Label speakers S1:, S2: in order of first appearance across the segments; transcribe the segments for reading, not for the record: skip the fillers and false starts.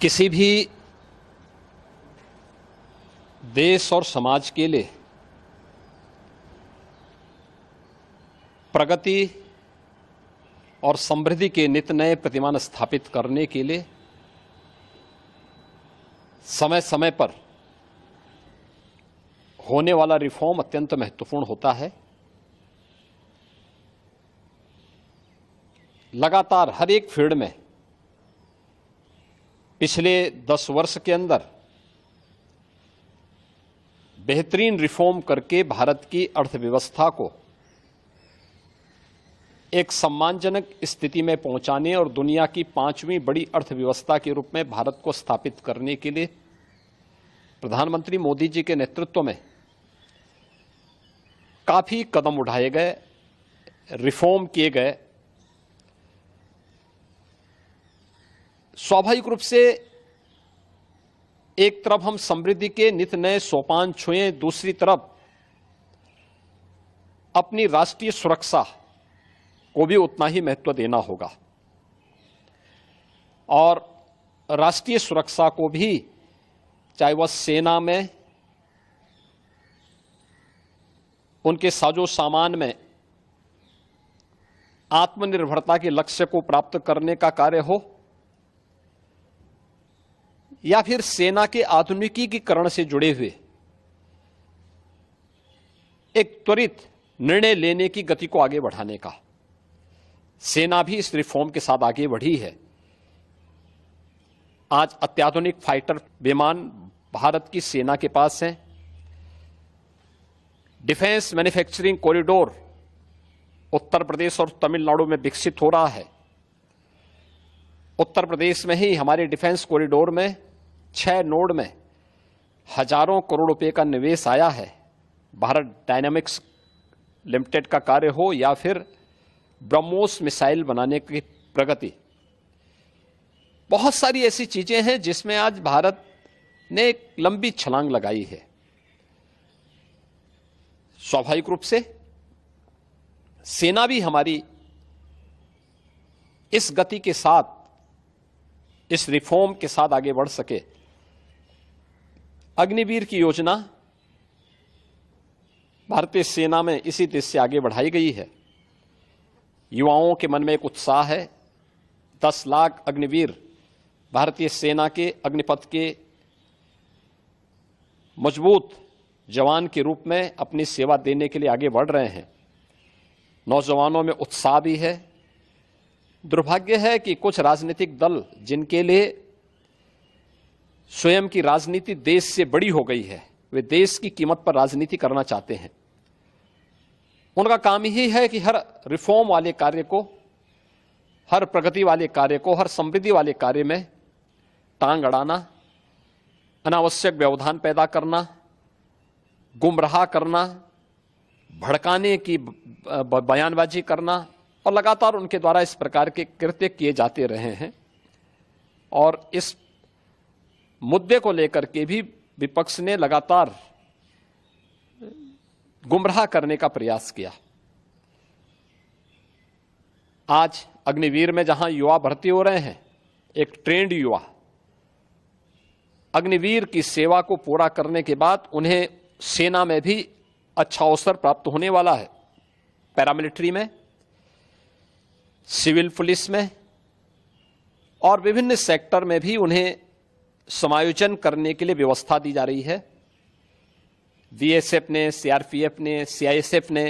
S1: किसी भी देश और समाज के लिए प्रगति और समृद्धि के नित नए प्रतिमान स्थापित करने के लिए समय समय पर होने वाला रिफॉर्म अत्यंत महत्वपूर्ण होता है। लगातार हर एक फील्ड में पिछले 10 वर्ष के अंदर बेहतरीन रिफॉर्म करके भारत की अर्थव्यवस्था को एक सम्मानजनक स्थिति में पहुंचाने और दुनिया की 5वीं बड़ी अर्थव्यवस्था के रूप में भारत को स्थापित करने के लिए प्रधानमंत्री मोदी जी के नेतृत्व में काफी कदम उठाए गए, रिफॉर्म किए गए। स्वाभाविक रूप से एक तरफ हम समृद्धि के नित नए सोपान छुए, दूसरी तरफ अपनी राष्ट्रीय सुरक्षा को भी उतना ही महत्व देना होगा और राष्ट्रीय सुरक्षा को भी, चाहे वह सेना में, उनके साजो सामान में आत्मनिर्भरता के लक्ष्य को प्राप्त करने का कार्य हो या फिर सेना के आधुनिकीकरण से जुड़े हुए एक त्वरित निर्णय लेने की गति को आगे बढ़ाने का। सेना भी इस रिफॉर्म के साथ आगे बढ़ी है। आज अत्याधुनिक फाइटर विमान भारत की सेना के पास हैं। Defence manufacturing corridor Uttar Pradesh और तमिलनाडु में विकसित हो रहा है। उत्तर प्रदेश में ही हमारे डिफेंस कॉरिडोर में 6 नोड में हजारों करोड़ रुपए का निवेश आया है। भारत डायनामिक्स लिमिटेड का कार्य हो या फिर ब्रह्मोस मिसाइल बनाने की प्रगति, बहुत सारी ऐसी चीजें हैं जिसमें आज भारत ने एक लंबी छलांग लगाई है। स्वाभाविक रूप से सेना भी हमारी इस गति के साथ, इस रिफॉर्म के साथ आगे बढ़ सके। अग्निवीर की योजना भारतीय सेना में इसी उद्देश्य से आगे बढ़ाई गई है। युवाओं के मन में एक उत्साह है। 10 लाख अग्निवीर भारतीय सेना के अग्निपथ के मजबूत जवान के रूप में अपनी सेवा देने के लिए आगे बढ़ रहे हैं। नौजवानों में उत्साह भी है। दुर्भाग्य है कि कुछ राजनीतिक दल जिनके लिए स्वयं की राजनीति देश से बड़ी हो गई है, वे देश की कीमत पर राजनीति करना चाहते हैं। उनका काम ही है कि हर रिफॉर्म वाले कार्य को, हर प्रगति वाले कार्य को, हर समृद्धि वाले कार्य में टांग अड़ाना, अनावश्यक व्यवधान पैदा करना, गुमराह करना, भड़काने की बयानबाजी करना और लगातार उनके द्वारा इस प्रकार के कृत्य किए जाते रहे हैं। और इस मुद्दे को लेकर के भी विपक्ष ने लगातार गुमराह करने का प्रयास किया। आज अग्निवीर में जहां युवा भर्ती हो रहे हैं, एक ट्रेंड युवा अग्निवीर की सेवा को पूरा करने के बाद उन्हें सेना में भी अच्छा अवसर प्राप्त होने वाला है। पैरामिलिट्री में, सिविल पुलिस में और विभिन्न सेक्टर में भी उन्हें समायोजन करने के लिए व्यवस्था दी जा रही है। बीएसएफ ने, सीआरपीएफ ने, सीआईएसएफ ने,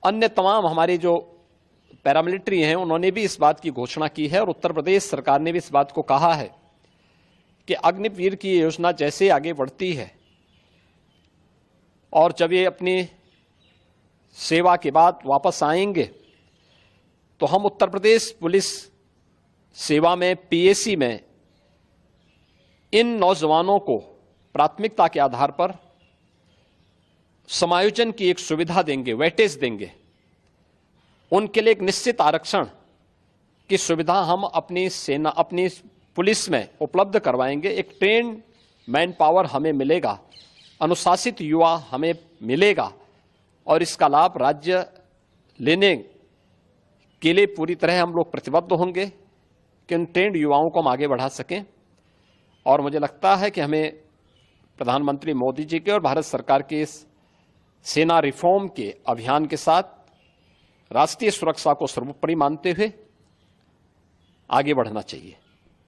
S1: अन्य तमाम हमारे जो पैरामिलिट्री हैं, उन्होंने भी इस बात की घोषणा की है और उत्तर प्रदेश सरकार ने भी इस बात को कहा है कि अग्निवीर की योजना जैसे आगे बढ़ती है और जब ये अपनी सेवा के बाद वापस आएंगे तो हम उत्तर प्रदेश पुलिस सेवा में, पीएसी में इन नौजवानों को प्राथमिकता के आधार पर समायोजन की एक सुविधा देंगे, वेटेज देंगे। उनके लिए एक निश्चित आरक्षण की सुविधा हम अपनी सेना, अपनी पुलिस में उपलब्ध करवाएंगे। एक ट्रेन मैन पावर हमें मिलेगा, अनुशासित युवा हमें मिलेगा और इसका लाभ राज्य लेने के लिए पूरी तरह हम लोग प्रतिबद्ध होंगे कि उन ट्रेंड युवाओं को हम आगे बढ़ा सकें। और मुझे लगता है कि हमें प्रधानमंत्री मोदी जी के और भारत सरकार के इस सेना रिफॉर्म के अभियान के साथ राष्ट्रीय सुरक्षा को सर्वोपरि मानते हुए आगे बढ़ना चाहिए।